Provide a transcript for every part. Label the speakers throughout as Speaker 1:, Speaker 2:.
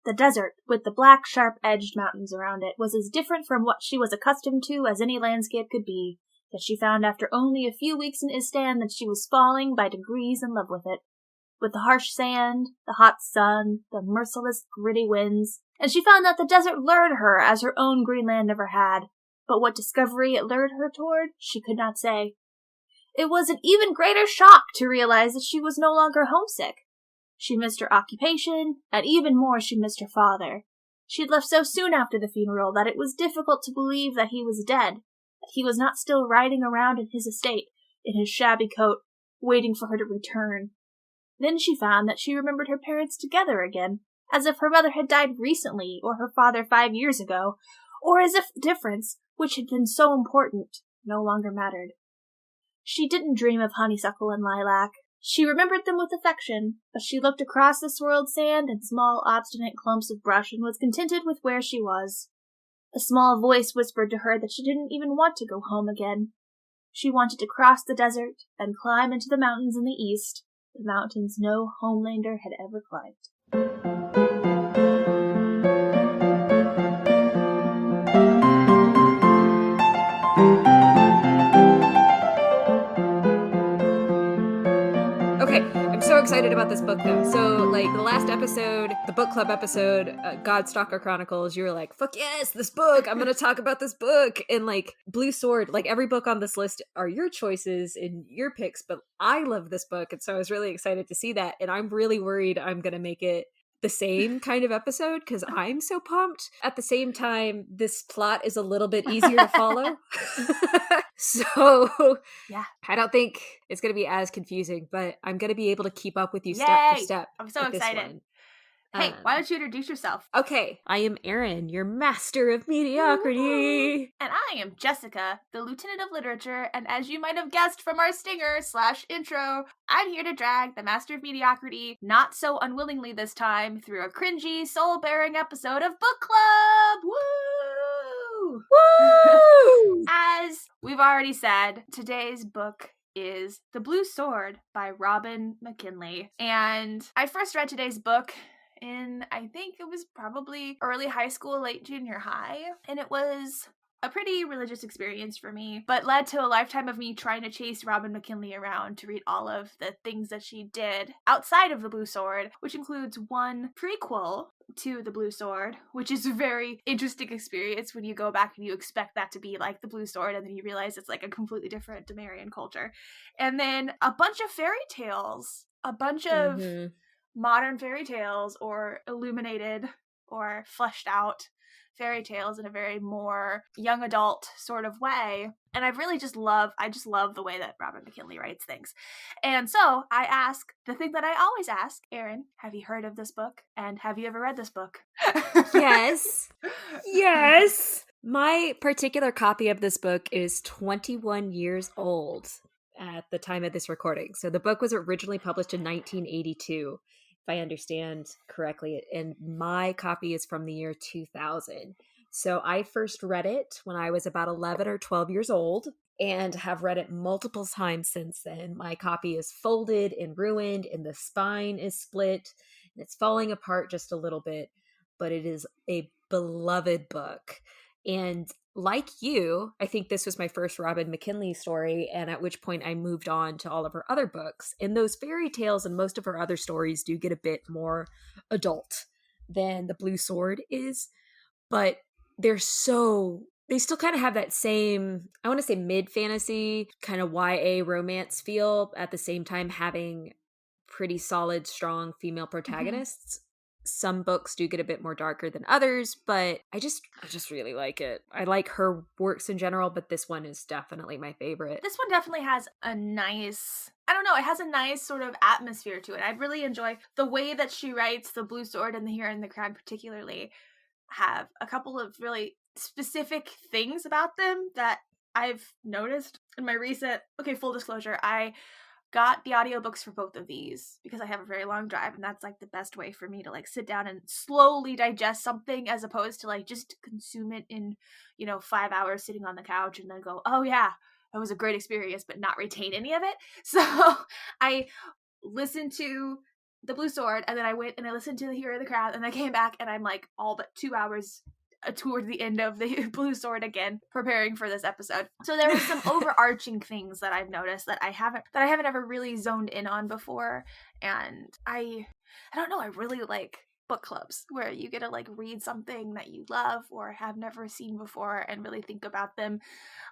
Speaker 1: The desert, with the black, sharp-edged mountains around it, was as different from what she was accustomed to as any landscape could be, that she found after only a few weeks in Istan that she was falling by degrees in love with it. With the harsh sand, the hot sun, the merciless, gritty winds, and she found that the desert lured her as her own Greenland never had. But what discovery it lured her toward, she could not say. It was an even greater shock to realize that she was no longer homesick. She missed her occupation, and even more she missed her father. She had left so soon after the funeral that it was difficult to believe that he was dead, that he was not still riding around in his estate, in his shabby coat, waiting for her to return. Then she found that she remembered her parents together again, as if her mother had died recently, or her father 5 years ago, or as if the difference, which had been so important, no longer mattered. She didn't dream of honeysuckle and lilac. She remembered them with affection, but she looked across the swirled sand and small, obstinate clumps of brush and was contented with where she was. A small voice whispered to her that she didn't even want to go home again. She wanted to cross the desert and climb into the mountains in the east, the mountains no homelander had ever climbed.
Speaker 2: Okay, I'm so excited about this book, though. So, like, the last episode, the book club episode, Godstalker Chronicles, you were like, fuck yes, this book! I'm gonna talk about this book! And, like, Blue Sword, like, every book on this list are your choices and your picks, but I love this book, and so I was really excited to see that, and I'm really worried I'm gonna make it the same kind of episode, because I'm so pumped. At the same time, this plot is a little bit easier to follow. So,
Speaker 1: yeah,
Speaker 2: I don't think it's going to be as confusing, but I'm going to be able to keep up with you
Speaker 1: Yay!
Speaker 2: step for step.
Speaker 1: I'm so excited. Hey, why don't you introduce yourself?
Speaker 2: Okay, I am Erin, your master of mediocrity.
Speaker 1: Woo-hoo. And I am Jessica, the lieutenant of literature, and as you might have guessed from our stinger/intro, I'm here to drag the master of mediocrity, not so unwillingly this time, through a cringy, soul-bearing episode of Book Club! Woo!
Speaker 2: Woo!
Speaker 1: As we've already said, today's book is The Blue Sword by Robin McKinley. And I first read today's book in, I think it was probably early high school, late junior high. And it was a pretty religious experience for me, but led to a lifetime of me trying to chase Robin McKinley around to read all of the things that she did outside of The Blue Sword, which includes one prequel to The Blue Sword, which is a very interesting experience when you go back and you expect that to be like The Blue Sword, and then you realize it's like a completely different Demarian culture. And then a bunch of fairy tales, a bunch of modern fairy tales, or illuminated or fleshed out fairy tales in a very more young adult sort of way. And I just love the way that Robin McKinley writes things. And so I ask the thing that I always ask, Erin, have you heard of this book? And have you ever read this book?
Speaker 2: Yes. Yes. My particular copy of this book is 21 years old at the time of this recording. So the book was originally published in 1982. If I understand correctly, and my copy is from the year 2000. So I first read it when I was about 11 or 12 years old and have read it multiple times since then. My copy is folded and ruined, and the spine is split, and it's falling apart just a little bit, but it is a beloved book. And like you, I think this was my first Robin McKinley story, and at which point I moved on to all of her other books. And those fairy tales and most of her other stories do get a bit more adult than The Blue Sword is, but they still kind of have that same, I want to say mid-fantasy, kind of YA romance feel, at the same time having pretty solid, strong female protagonists. Some books do get a bit more darker than others, but I just really like it. I like her works in general, but this one is definitely my favorite.
Speaker 1: This one definitely has a nice, it has a nice sort of atmosphere to it. I really enjoy the way that she writes The Blue Sword and The Hero and the Crown particularly have a couple of really specific things about them that I've noticed in my recent, full disclosure, I got the audiobooks for both of these because I have a very long drive, and that's like the best way for me to like sit down and slowly digest something, as opposed to like just consume it in 5 hours sitting on the couch and then go, oh yeah, that was a great experience, but not retain any of it. So I listened to The Blue Sword, and then I went and I listened to The Hero of the Crowd, and I came back and I'm like all but 2 hours toward the end of The Blue Sword again, preparing for this episode. So there were some overarching things that I've noticed that I haven't ever really zoned in on before, and I don't know, I really like book clubs where you get to like read something that you love or have never seen before and really think about them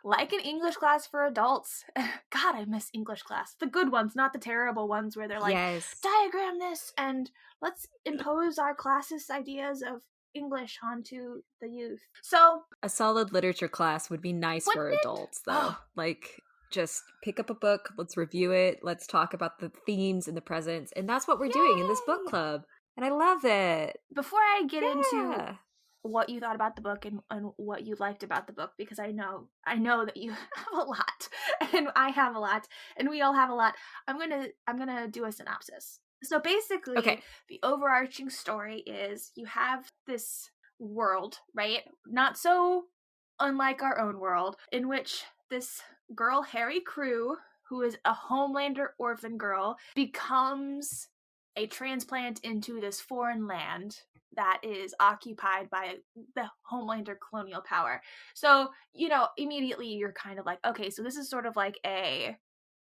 Speaker 1: like an English class for adults. God, I miss English class. The good ones, not the terrible ones where they're like,
Speaker 2: yes,
Speaker 1: diagram this and let's impose our classist ideas of English onto the youth. So
Speaker 2: a solid literature class would be nice for adults, though. Like, just pick up a book, let's review it, let's talk about the themes and the presents, and that's what we're doing in this book club. And I love it.
Speaker 1: Before I get into what you thought about the book and what you liked about the book, because I know that you have a lot, and I have a lot, and we all have a lot, I'm gonna do a synopsis. So basically, the overarching story is you have this world, right? Not so unlike our own world, in which this girl, Harry Crew, who is a Homelander orphan girl, becomes a transplant into this foreign land that is occupied by the Homelander colonial power. So, immediately you're kind of like, okay, so this is sort of like a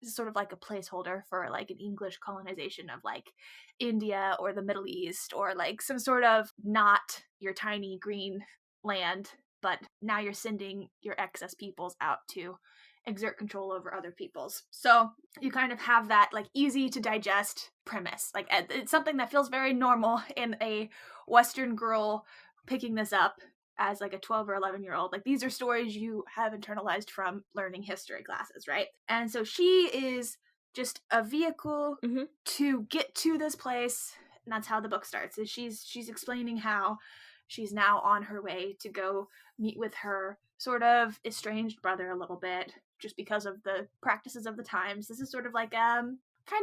Speaker 1: placeholder for like an English colonization of like India or the Middle East, or like some sort of not your tiny green land, but now you're sending your excess peoples out to exert control over other peoples. So you kind of have that like easy to digest premise. Like it's something that feels very normal in a Western girl picking this up as like a 12 or 11-year-old. Like these are stories you have internalized from learning history classes, right? And so she is just a vehicle to get to this place, and that's how the book starts. Is she's explaining how she's now on her way to go meet with her sort of estranged brother a little bit, just because of the practices of the times. This is sort of like kind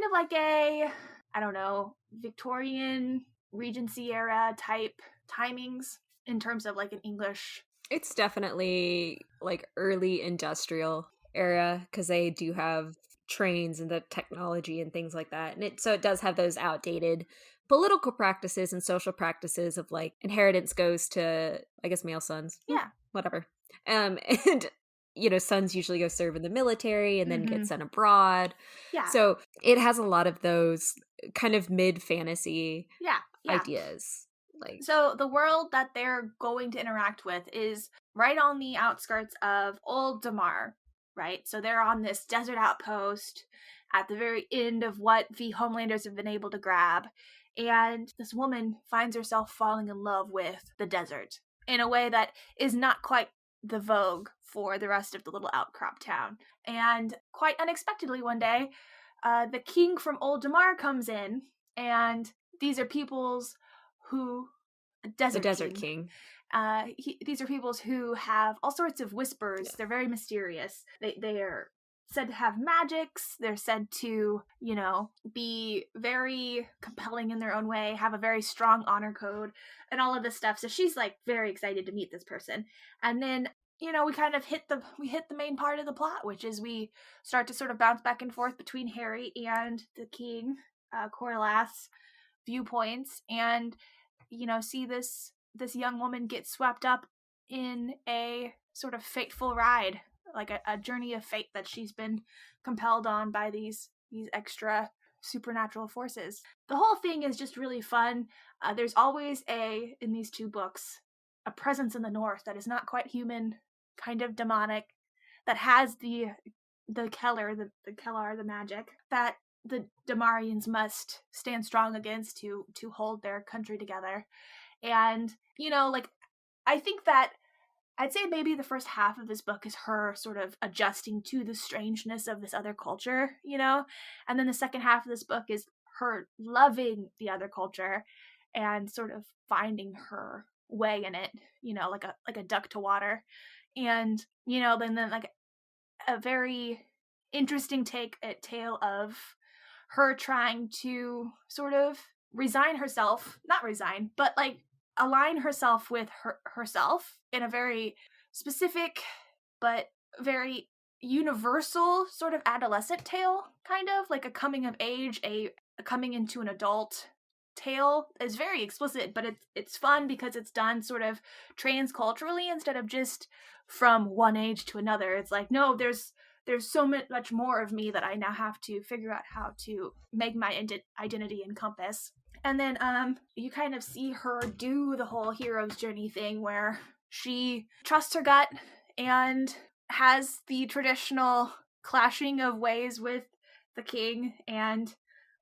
Speaker 1: of like a, I don't know, Victorian Regency era type timings in terms of like an English.
Speaker 2: It's definitely like early industrial era, because they do have trains and the technology and things like that, and it does have those outdated political practices and social practices of like inheritance goes to, I guess, male sons. Whatever. And sons usually go serve in the military and then get sent abroad. So it has a lot of those kind of mid-fantasy ideas. Like,
Speaker 1: so the world that they're going to interact with is right on the outskirts of Old Damar, right? So they're on this desert outpost at the very end of what the Homelanders have been able to grab. And this woman finds herself falling in love with the desert in a way that is not quite the vogue for the rest of the little outcrop town. And quite unexpectedly one day, the king from Old Damar comes in, and these are peoples who...
Speaker 2: the Desert King.
Speaker 1: These are peoples who have all sorts of whispers. They're very mysterious. They are said to have magics. They're said to, be very compelling in their own way, have a very strong honor code, and all of this stuff. So she's like very excited to meet this person. And then, we kind of hit the main part of the plot, which is we start to sort of bounce back and forth between Harry and the king, Corlass viewpoints, and see this young woman get swept up in a sort of fateful ride, like a journey of fate that she's been compelled on by these extra supernatural forces. The whole thing is just really fun. There's always in these two books, a presence in the north that is not quite human, kind of demonic, that has the Keller, the magic, that the Damarians must stand strong against to hold their country together. And, I think that I'd say maybe the first half of this book is her sort of adjusting to the strangeness of this other culture, and then the second half of this book is her loving the other culture and sort of finding her way in it, like a duck to water. And, then like a very interesting tale of her trying to sort of align herself with herself in a very specific but very universal sort of adolescent tale, kind of like a coming of age, a coming into an adult tale is very explicit, but it's fun because it's done sort of transculturally instead of just from one age to another. It's like, no, there's so much more of me that I now have to figure out how to make my identity encompass. And then you kind of see her do the whole hero's journey thing where she trusts her gut and has the traditional clashing of ways with the king and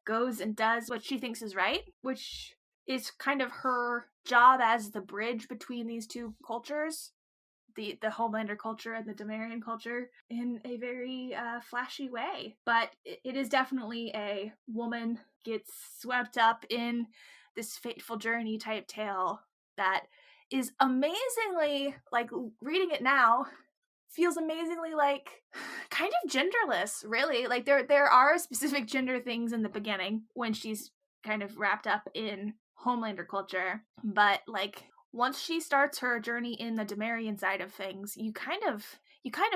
Speaker 1: goes and does what she thinks is right, which is kind of her job as the bridge between these two cultures, the Homelander culture and the Demarian culture, in a very flashy way. But it is definitely a woman gets swept up in this fateful journey type tale that is amazingly, like, reading it now feels amazingly, like, kind of genderless, really. Like, there are specific gender things in the beginning when she's kind of wrapped up in Homelander culture, but, like, once she starts her journey in the Demarian side of things, you kind of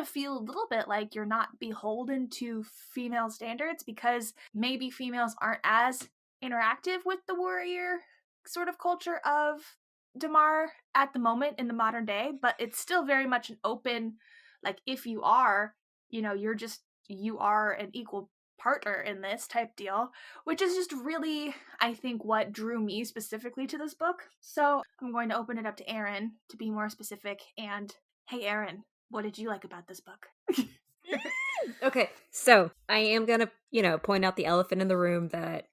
Speaker 1: feel a little bit like you're not beholden to female standards, because maybe females aren't as interactive with the warrior sort of culture of Damar at the moment in the modern day, but it's still very much an open, like, if you are, you know, you are an equal partner in this type deal, which is just really, I think, what drew me specifically to this book. So I'm going to open it up to Erin to be more specific. And hey, Erin, what did you like about this book?
Speaker 2: Okay, so I am gonna, point out the elephant in the room, that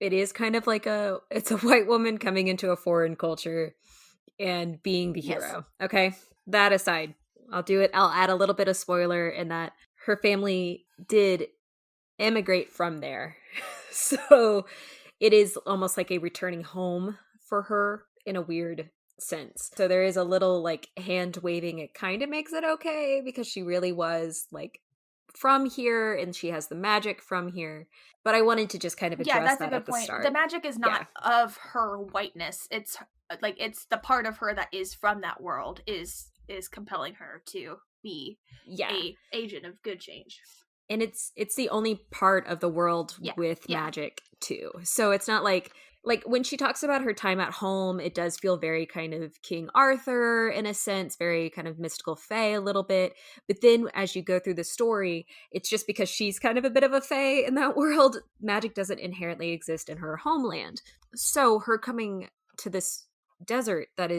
Speaker 2: it is kind of like it's a white woman coming into a foreign culture and being the hero. Yes. Okay, that aside, I'll add a little bit of spoiler in that her family did emigrate from there. So it is almost like a returning home for her in a weird sense. So there is a little, like, hand waving. It kind of makes it okay because she really was, like, from here and she has the magic from here. But I wanted to just kind of address
Speaker 1: that's a good point.
Speaker 2: Start.
Speaker 1: The magic is not of her whiteness. It's like, it's the part of her that is from that world is compelling her to be a agent of good change.
Speaker 2: And it's the only part of the world with magic too. So it's not like when she talks about her time at home, it does feel very kind of King Arthur in a sense, very kind of mystical fae a little bit. But then as you go through the story, it's just because she's kind of a bit of a fae in that world, magic doesn't inherently exist in her homeland. So her coming to this desert that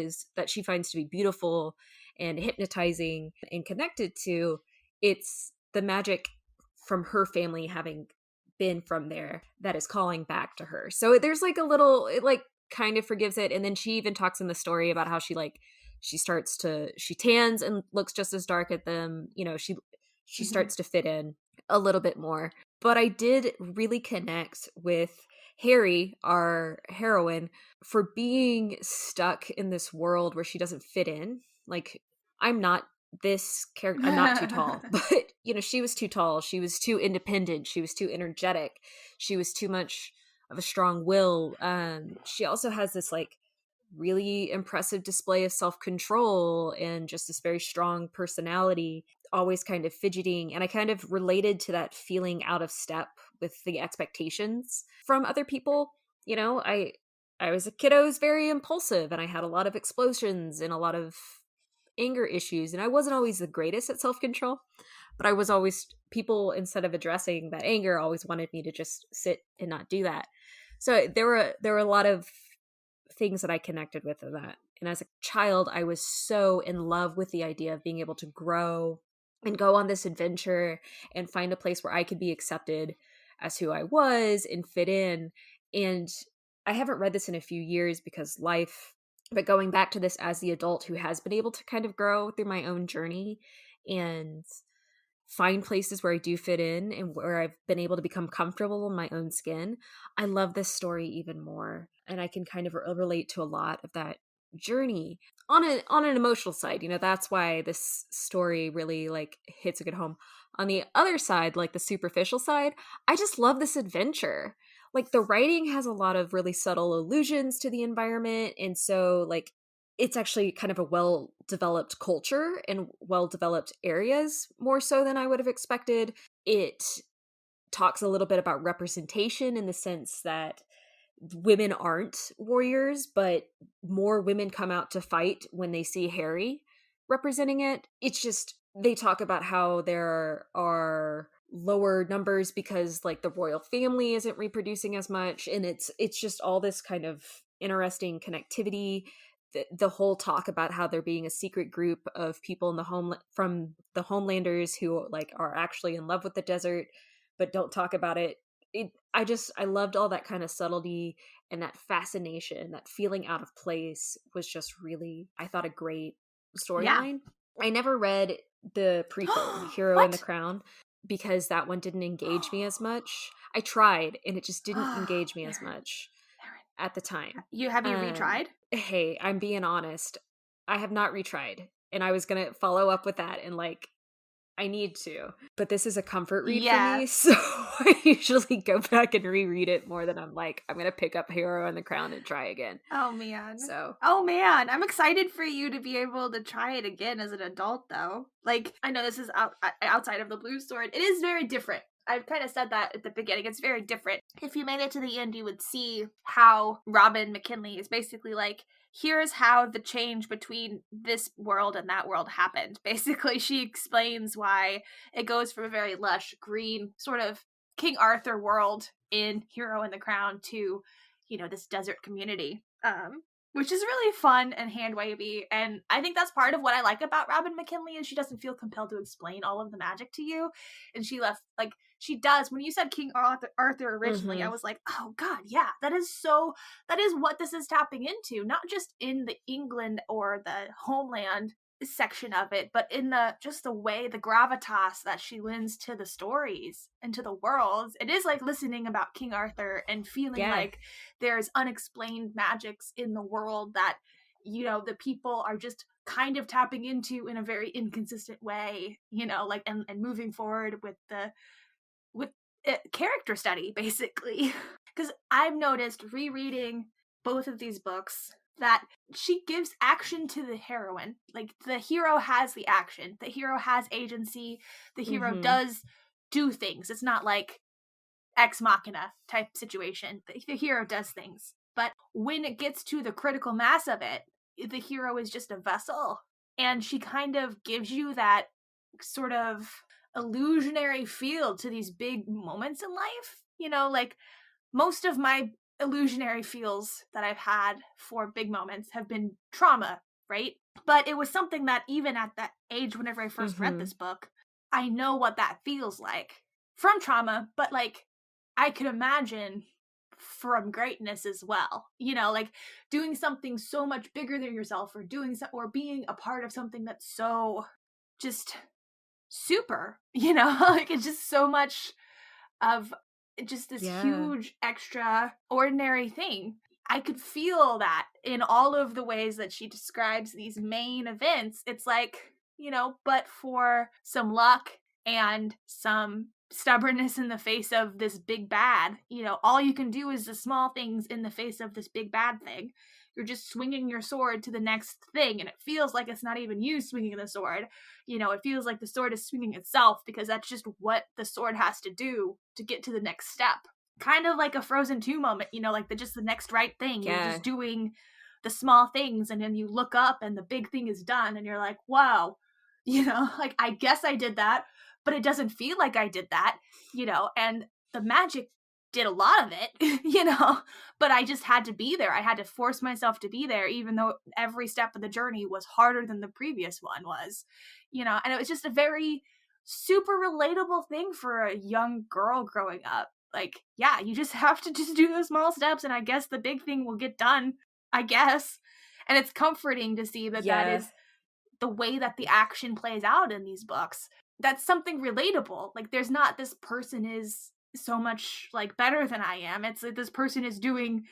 Speaker 2: she finds to be beautiful and hypnotizing and connected to, it's the magic from her family having been from there that is calling back to her. So there's like a little, it like kind of forgives it. And then she even talks in the story about how she tans and looks just as dark at them. She starts to fit in a little bit more. But I did really connect with Harry, our heroine, for being stuck in this world where she doesn't fit in. Like, I'm not this character, I'm not too tall, but she was too tall, she was too independent, she was too energetic, she was too much of a strong will. She also has this like really impressive display of self-control and just this very strong personality, always kind of fidgeting, and I kind of related to that feeling out of step with the expectations from other people. I was a kid, I was very impulsive, and I had a lot of explosions and a lot of anger issues, and I wasn't always the greatest at self-control, but I was always, people, instead of addressing that anger, always wanted me to just sit and not do that. So there were a lot of things that I connected with in that. And as a child, I was so in love with the idea of being able to grow and go on this adventure and find a place where I could be accepted as who I was and fit in. And I haven't read this in a few years because life, but going back to this as the adult who has been able to kind of grow through my own journey and find places where I do fit in and where I've been able to become comfortable in my own skin, I love this story even more. And I can kind of relate to a lot of that journey on an emotional side. That's why this story really like hits a good home. On the other side, like the superficial side, I just love this adventure. Like, the writing has a lot of really subtle allusions to the environment. And so, like, it's actually kind of a well-developed culture and well-developed areas, more so than I would have expected. It talks a little bit about representation in the sense that, women aren't warriors, but more women come out to fight when they see Harry representing it. It's just, they talk about how there are lower numbers because like the royal family isn't reproducing as much, and it's just all this kind of interesting connectivity. The whole talk about how there being a secret group of people in the home from the homelanders who like are actually in love with the desert but don't talk about it. I loved all that kind of subtlety, and that fascination, that feeling out of place was just really, I thought, a great storyline. I never read the prequel, Hero and the Crown, because that one didn't engage me as much. I tried, and it just didn't engage me as much at the time.
Speaker 3: Have you retried?
Speaker 2: Hey, I'm being honest. I have not retried, and I was gonna follow up with that, and like, I need to. But this is a comfort read for me, so I usually go back and reread it more than I'm like, I'm gonna pick up Hero and the Crown and try again.
Speaker 3: Oh man.
Speaker 2: So.
Speaker 3: Oh man, I'm excited for you to be able to try it again as an adult, though. Like, I know this is outside of the Blue Sword. It is very different. I've kind of said that at the beginning. It's very different. If you made it to the end, you would see how Robin McKinley is basically like, here's how the change between this world and that world happened. Basically, she explains why it goes from a very lush, green, sort of King Arthur world in Hero and the Crown to, you know, this desert community. Which is really fun and hand-wavy, and I think that's part of what I like about Robin McKinley, is she doesn't feel compelled to explain all of the magic to you, and she does. When you said King Arthur originally, I was like, oh god, yeah, that is what this is tapping into, not just in the England or the homeland section of it, but in the way, the gravitas that she lends to the stories and to the worlds. It is like listening about King Arthur and feeling like there's unexplained magics in the world that, you know, the people are just kind of tapping into in a very inconsistent way, you know, like, and moving forward with character study, basically. Because I've noticed rereading both of these books that she gives action to the heroine. Like, the hero has the action. The hero has agency. The hero does do things. It's not like Ex Machina type situation. The hero does things. But when it gets to the critical mass of it, the hero is just a vessel. And she kind of gives you that sort of illusionary feel to these big moments in life. You know, like, most of my illusionary feels that I've had for big moments have been trauma, right? But it was something that even at that age, whenever I first read this book, I know what that feels like from trauma, but like, I could imagine from greatness as well, you know, like doing something so much bigger than yourself, or being a part of something that's so just super, you know, like, it's just so much of just this huge extraordinary thing. I could feel that in all of the ways that she describes these main events. It's like, you know, but for some luck and some stubbornness in the face of this big bad, you know, all you can do is the small things in the face of this big bad thing. You're just swinging your sword to the next thing, and it feels like it's not even you swinging the sword. You know, it feels like the sword is swinging itself, because that's just what the sword has to do to get to the next step. Kind of like a Frozen 2 moment, you know, like the next right thing. You're just doing the small things, and then you look up and the big thing is done, and you're like, wow, you know, like, I guess I did that, but it doesn't feel like I did that, you know, and the magic did a lot of it, you know, but I just had to be there. I had to force myself to be there, even though every step of the journey was harder than the previous one was, you know, and it was just a very super relatable thing for a young girl growing up. Like, yeah, you just have to just do the small steps, and I guess the big thing will get done, I guess. And it's comforting to see that that is the way that the action plays out in these books. That's something relatable. Like, there's not this person is so much like better than I am. It's like this person is doing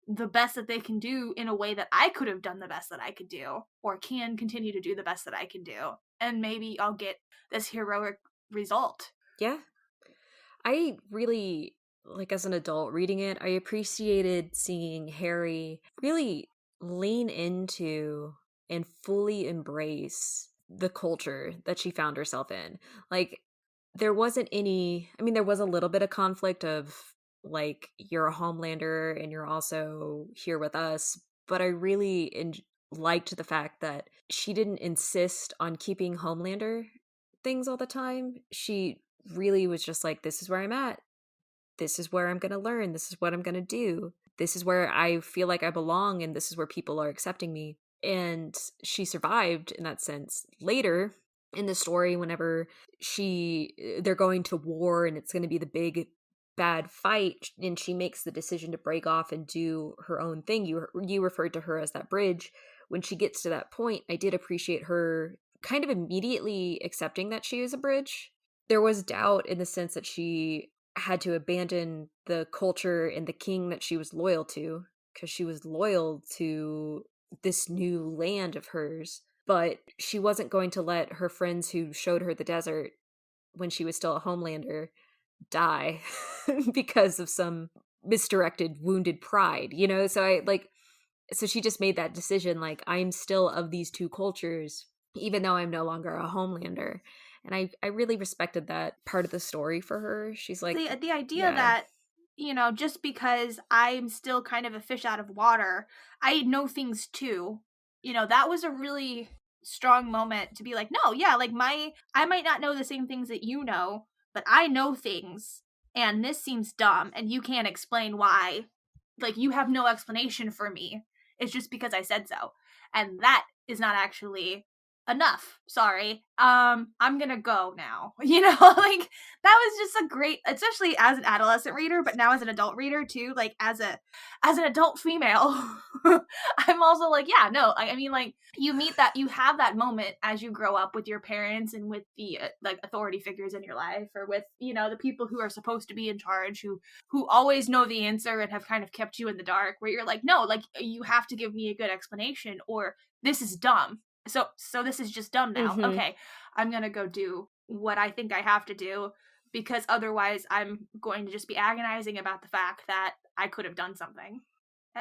Speaker 3: the best that they can do in a way that I could have done the best that I could do, or can continue to do the best that I can do. And maybe I'll get this heroic result.
Speaker 2: Yeah. I really, like, as an adult reading it, I appreciated seeing Harry really lean into and fully embrace the culture that she found herself in. Like, there wasn't any, I mean, there was a little bit of conflict of like, you're a Homelander and you're also here with us. But I really liked the fact that she didn't insist on keeping Homelander things all the time. She really was just like, this is where I'm at. This is where I'm going to learn. This is what I'm going to do. This is where I feel like I belong, and this is where people are accepting me. And she survived in that sense. Later in the story, whenever they're going to war and it's going to be the big bad fight, and she makes the decision to break off and do her own thing. You referred to her as that bridge. When she gets to that point, I did appreciate her kind of immediately accepting that she is a bridge. There was doubt in the sense that she had to abandon the culture and the king that she was loyal to, because she was loyal to this new land of hers. But she wasn't going to let her friends who showed her the desert when she was still a Homelander die because of some misdirected, wounded pride, you know? So she just made that decision, like, I'm still of these two cultures, even though I'm no longer a Homelander. And I really respected that part of the story for her. She's like,
Speaker 3: the idea that, you know, just because I'm still kind of a fish out of water, I know things too. You know, that was a really strong moment to be like, no, yeah, like I might not know the same things that you know, but I know things, and this seems dumb, and you can't explain why. Like, you have no explanation for me. It's just because I said so. And that is not actually enough. Sorry. I'm gonna go now. You know, like, that was just a great, especially as an adolescent reader, but now as an adult reader too, like, as an adult female, I'm also like, yeah, no, I mean, like, you have that moment as you grow up with your parents and with the like authority figures in your life, or with, you know, the people who are supposed to be in charge, who always know the answer and have kind of kept you in the dark, where you're like, no, like, you have to give me a good explanation, or this is dumb. So this is just dumb now.
Speaker 2: Mm-hmm.
Speaker 3: Okay, I'm gonna go do what I think I have to do, because otherwise I'm going to just be agonizing about the fact that I could have done something.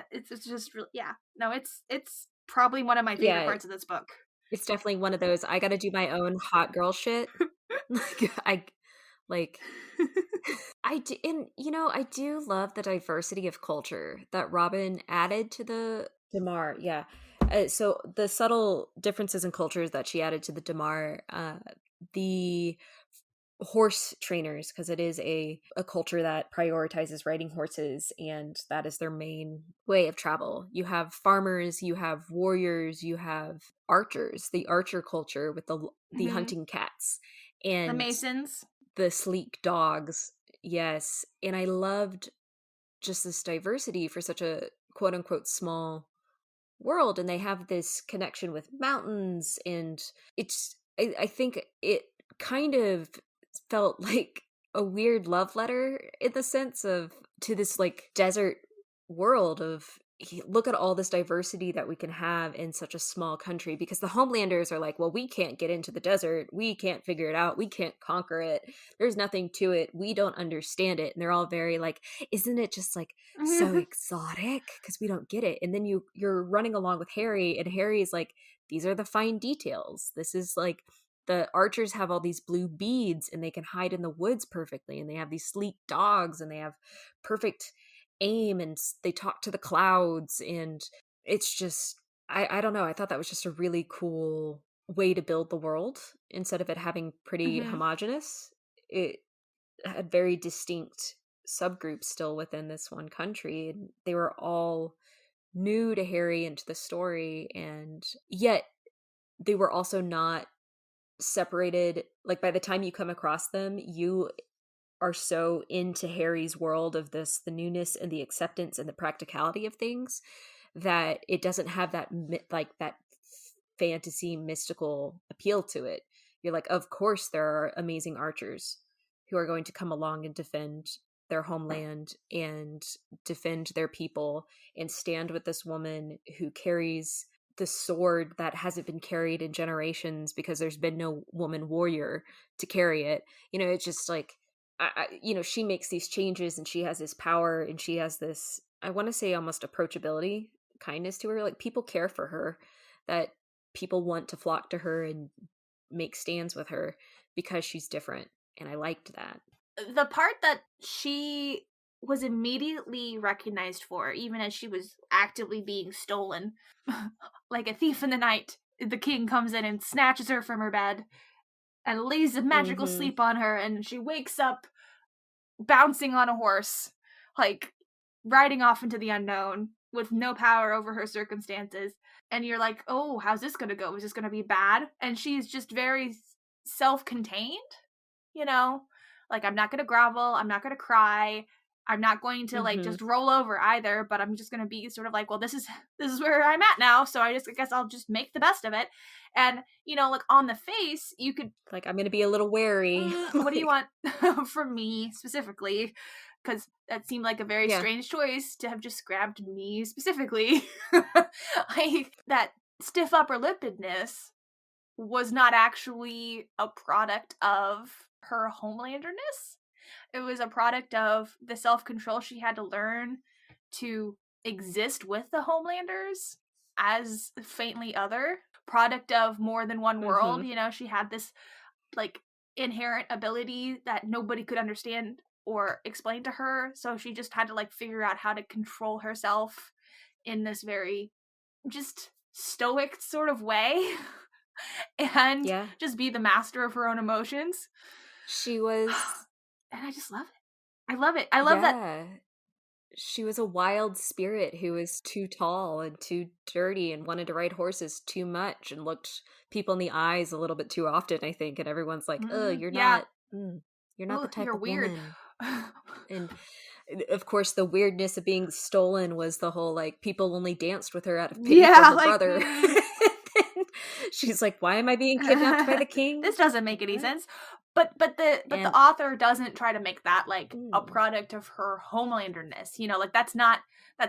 Speaker 3: It's just really, yeah. No, it's probably one of my favorite parts of this book.
Speaker 2: It's definitely one of those, I gotta do my own hot girl shit. I do, and you know, I do love the diversity of culture that Robin added to the Damar. Yeah. So the subtle differences in cultures that she added to the Damar, the horse trainers, because it is a culture that prioritizes riding horses, and that is their main way of travel. You have farmers, you have warriors, you have archers, the archer culture with the hunting cats, and
Speaker 3: the Masons,
Speaker 2: the sleek dogs. Yes. And I loved just this diversity for such a quote unquote small world. And they have this connection with mountains, and I think it kind of felt like a weird love letter in the sense of, to this like desert world of, look at all this diversity that we can have in such a small country, because the Homelanders are like, well, we can't get into the desert, we can't figure it out, we can't conquer it, there's nothing to it, we don't understand it. And they're all very like, isn't it just like so exotic, because we don't get it. And then you're running along with Harry, and Harry's like, these are the fine details, this is like, the archers have all these blue beads and they can hide in the woods perfectly, and they have these sleek dogs and they have perfect aim, and they talk to the clouds. And it's just, I don't know, I thought that was just a really cool way to build the world. Instead of it having pretty homogenous, it had very distinct subgroups still within this one country, and they were all new to Harry and to the story, and yet they were also not separated. Like, by the time you come across them, you are so into Harry's world of this, the newness and the acceptance and the practicality of things, that it doesn't have that like that fantasy mystical appeal to it. You're like, of course there are amazing archers who are going to come along and defend their homeland and defend their people and stand with this woman who carries the sword that hasn't been carried in generations because there's been no woman warrior to carry it. You know, it's just like, you know, she makes these changes and she has this power and she has this, I want to say, almost approachability, kindness to her. Like, people care for her, that people want to flock to her and make stands with her because she's different. And I liked that.
Speaker 3: The part that she was immediately recognized for, even as she was actively being stolen. Like a thief in the night, the king comes in and snatches her from her bed and lays a magical sleep on her, and she wakes up bouncing on a horse, like riding off into the unknown with no power over her circumstances. And you're like, oh, how's this gonna go? Is this gonna be bad? And she's just very self-contained, you know? Like, I'm not gonna grovel, I'm not gonna cry, I'm not going to like just roll over either, but I'm just gonna be sort of like, well, this is where I'm at now, so I guess I'll just make the best of it. And, you know, like on the face, you could
Speaker 2: like, I'm gonna be a little wary.
Speaker 3: What do you want from me specifically? Because that seemed like a very strange choice to have just grabbed me specifically. That stiff upper lippedness was not actually a product of her Homelanderness. It was a product of the self-control she had to learn to exist with the Homelanders as faintly other. Product of more than one world. You know, she had this like inherent ability that nobody could understand or explain to her, so she just had to like figure out how to control herself in this very just stoic sort of way and just be the master of her own emotions.
Speaker 2: She was
Speaker 3: and I just love it. I love it. I love that.
Speaker 2: She was a wild spirit who was too tall and too dirty and wanted to ride horses too much and looked people in the eyes a little bit too often, I think. And everyone's like, oh, you're not the type
Speaker 3: you're
Speaker 2: of
Speaker 3: weird.
Speaker 2: woman. And of course, the weirdness of being stolen was the whole, like, people only danced with her out of pity for her brother. She's like, why am I being kidnapped by the king?
Speaker 3: This doesn't make any sense. But the author doesn't try to make that like a product of her Homelanderness. You know, like that's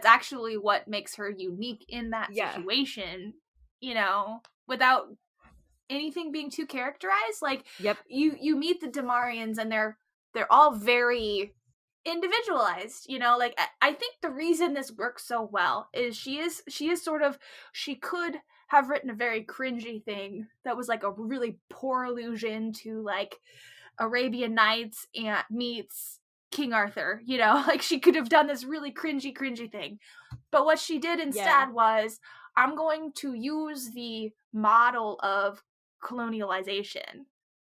Speaker 3: actually what makes her unique in that situation, you know, without anything being too characterized. Like you meet the Damarians and they're all very individualized, you know. Like I think the reason this works so well is she is sort of, she could have written a very cringy thing that was like a really poor allusion to like Arabian Nights and meets King Arthur, you know. Like she could have done this really cringy thing, but what she did instead was, I'm going to use the model of colonialization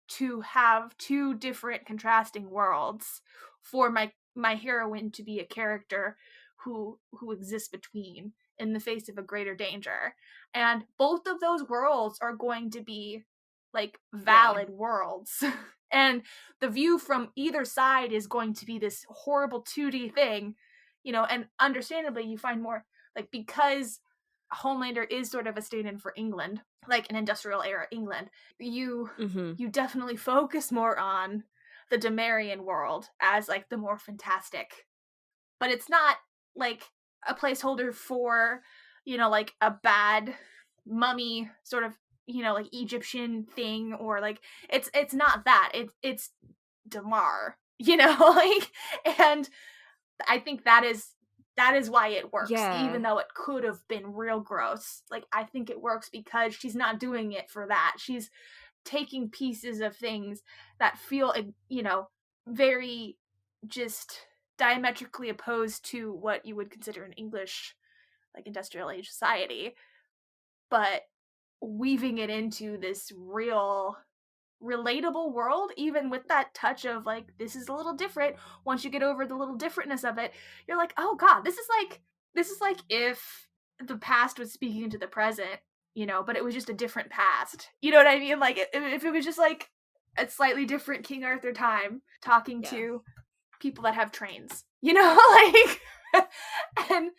Speaker 3: to have two different contrasting worlds for my heroine to be a character who exists between in the face of a greater danger. And both of those worlds are going to be like valid worlds. And the view from either side is going to be this horrible 2D thing, you know. And understandably, you find more like, because Homelander is sort of a stand-in for England, like an industrial era England, you definitely focus more on the Damarian world as like the more fantastic. But it's not like a placeholder for, you know, like a bad mummy sort of, you know, like Egyptian thing, or like it's not that. It's Damar, you know, like, and I think that is why it works, even though it could have been real gross. Like, I think it works because she's not doing it for that. She's taking pieces of things that feel, you know, very just diametrically opposed to what you would consider an English, like, industrial age society, but weaving it into this real relatable world, even with that touch of like, this is a little different. Once you get over the little differentness of it, you're like, oh god, this is like if the past was speaking to the present, you know, but it was just a different past, you know what I mean? Like, if it was just like a slightly different King Arthur time talking to people that have trains, you know, like, and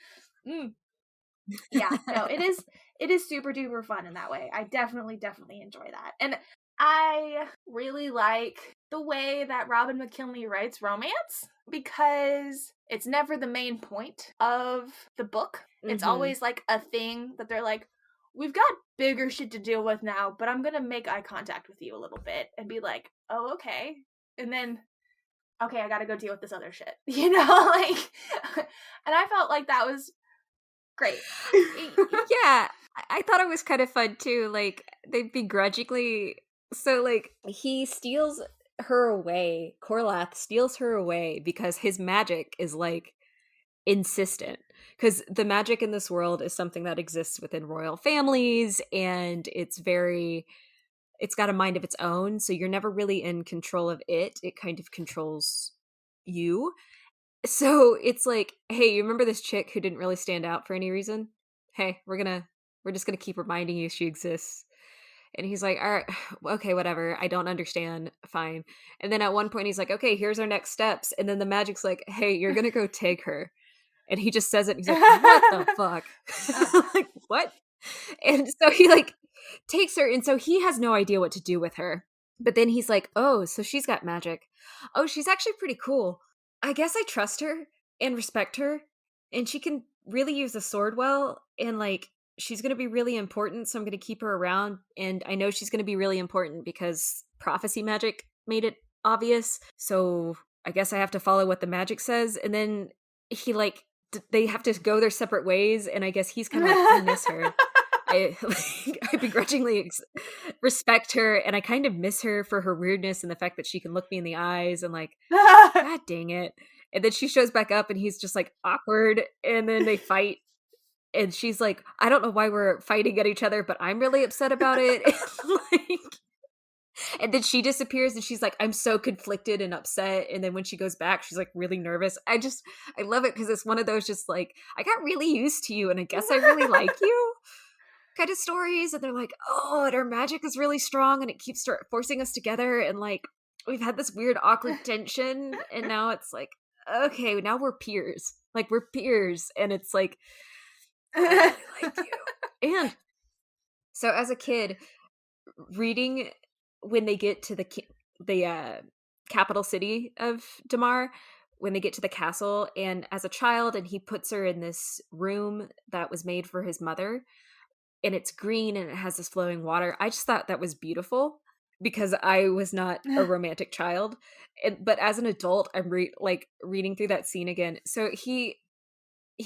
Speaker 3: no, it is super duper fun in that way. I definitely enjoy that. And I really like the way that Robin McKinley writes romance, because it's never the main point of the book. It's always like a thing that they're like, we've got bigger shit to deal with now, but I'm gonna make eye contact with you a little bit and be like, oh, okay. And then, okay, I gotta go deal with this other shit, you know, like, and I felt like that was great.
Speaker 2: Yeah, I thought it was kind of fun too. Like, they begrudgingly, so like, he steals her away. Corlath steals her away because his magic is like insistent. Because the magic in this world is something that exists within royal families, and it's got a mind of its own. So you're never really in control of it. It kind of controls you. So it's like, hey, you remember this chick who didn't really stand out for any reason? Hey, we're just gonna keep reminding you she exists. And he's like, all right, okay, whatever. I don't understand. Fine. And then at one point he's like, okay, here's our next steps. And then the magic's like, hey, you're gonna go take her. And he just says it. And he's like, what the fuck? Like, what? And so he like takes her. And so he has no idea what to do with her. But then he's like, oh, so she's got magic. Oh, she's actually pretty cool. I guess I trust her and respect her. And she can really use a sword well. And like, she's going to be really important. So I'm going to keep her around. And I know she's going to be really important because prophecy magic made it obvious. So I guess I have to follow what the magic says. And then he like, they have to go their separate ways. And I guess he's kind of like, I miss her. I begrudgingly respect her, and I kind of miss her for her weirdness and the fact that she can look me in the eyes and like, God dang it. And then she shows back up and he's just like awkward, and then they fight. And she's like, I don't know why we're fighting at each other, but I'm really upset about it. And then she disappears and she's like, I'm so conflicted and upset. And then when she goes back, she's like really nervous. I love it because it's one of those just like, I got really used to you and I guess I really like you kind of stories. And they're like, oh, and our magic is really strong and it keeps forcing us together. And like, we've had this weird awkward tension. And now it's like, okay, now we're peers. Like we're peers. And it's like, I like you. And so as a kid, reading when they get to the capital city of Damar, when they get to the castle, and as a child, and he puts her in this room that was made for his mother, and it's green and it has this flowing water. I just thought that was beautiful because I was not a romantic child. But as an adult, I'm reading through that scene again. So he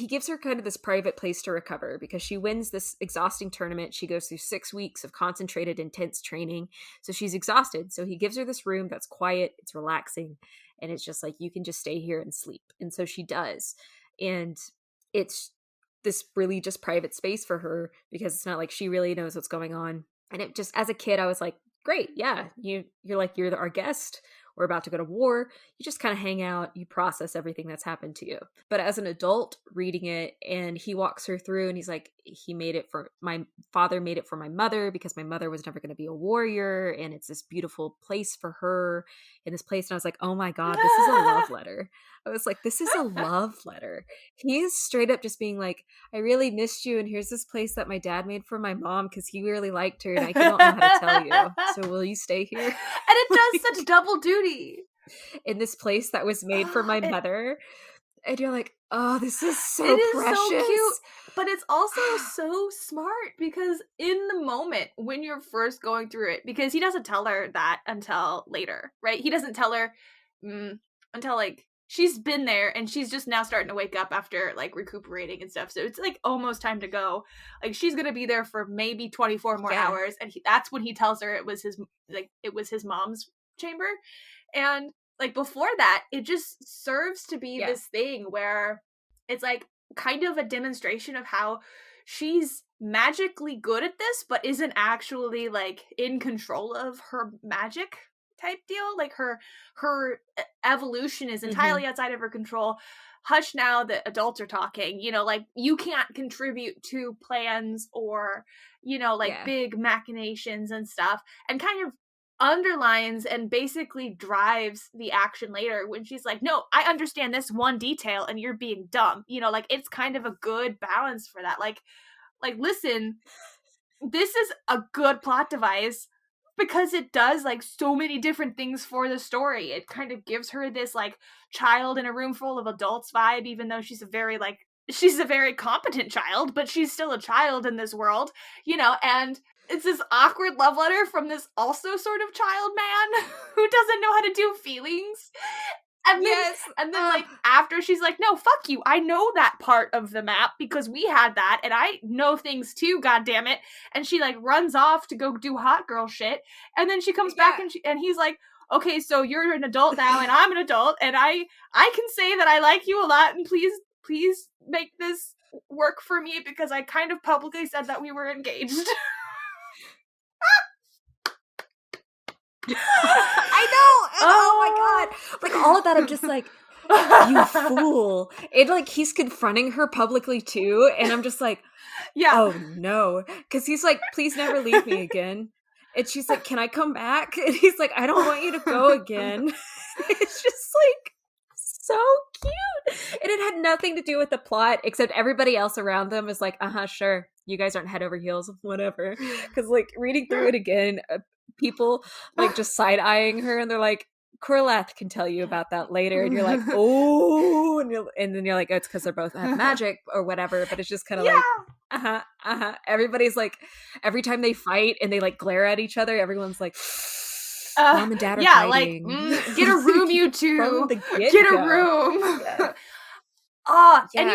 Speaker 2: gives her kind of this private place to recover because she wins this exhausting tournament. She goes through 6 weeks of concentrated, intense training. So she's exhausted. So he gives her this room that's quiet, it's relaxing, and it's just like, you can just stay here and sleep. And so she does. And it's this really just private space for her because it's not like she really knows what's going on. And it just, as a kid, I was like, great. Yeah. You're our guest. We're about to go to war. You just kind of hang out. You process everything that's happened to you. But as an adult reading it, and he walks her through and he's like, my father made it for my mother because my mother was never going to be a warrior. And it's this beautiful place for her in this place. And I was like, oh my God, this is a love letter. I was like, this is a love letter. He is straight up just being like, I really missed you. And here's this place that my dad made for my mom because he really liked her. And I don't know how to tell you. So will you stay here?
Speaker 3: And it does such double duty.
Speaker 2: In this place that was made for my mother. And you're like, oh, this is so precious.
Speaker 3: So cute. But it's also so smart because in the moment when you're first going through it, because he doesn't tell her that until later, right? He doesn't tell her until like she's been there and she's just now starting to wake up after like recuperating and stuff. So it's like almost time to go. Like she's going to be there for maybe 24 more hours. And that's when he tells her it was his mom's chamber. And like before that, it just serves to be this thing where it's like kind of a demonstration of how she's magically good at this, but isn't actually like in control of her magic type deal. Like her evolution is entirely outside of her control. Hush now that adults are talking, like you can't contribute to plans or, big machinations and stuff, and kind of underlines and basically drives the action later when she's like, no, I understand this one detail and you're being dumb. It's kind of a good balance for that. Like, listen, this is a good plot device because it does like so many different things for the story. It kind of gives her this like child in a room full of adults vibe, even though she's a very competent child, but she's still a child in this world, and it's this awkward love letter from this also sort of child man who doesn't know how to do feelings. And then, like, after she's like, no, fuck you. I know that part of the map because we had that, and I know things too, goddammit. And she, like, runs off to go do hot girl shit. And then she comes back, and he's like, okay, so you're an adult now and I'm an adult and I can say that I like you a lot and please make this work for me because I kind of publicly said that we were engaged.
Speaker 2: I know. And oh my god. Like all of that, I'm just like, you fool. And like he's confronting her publicly too, and I'm just like,
Speaker 3: yeah.
Speaker 2: Oh no. Because he's like, please never leave me again. And she's like, can I come back? And he's like, I don't want you to go again. It's just like so cute. And it had nothing to do with the plot, except everybody else around them is like, sure. You guys aren't head over heels, whatever. Because like reading through it again, people like just side-eyeing her and they're like, Corlath can tell you about that later. And you're like, oh, and then you're like, oh, it's because they're both have magic or whatever. But it's just kind of like, Everybody's like, every time they fight and they like glare at each other, everyone's like, Mom and Dad are fighting.
Speaker 3: Like, get a room, you two. Get a room.
Speaker 2: Yeah.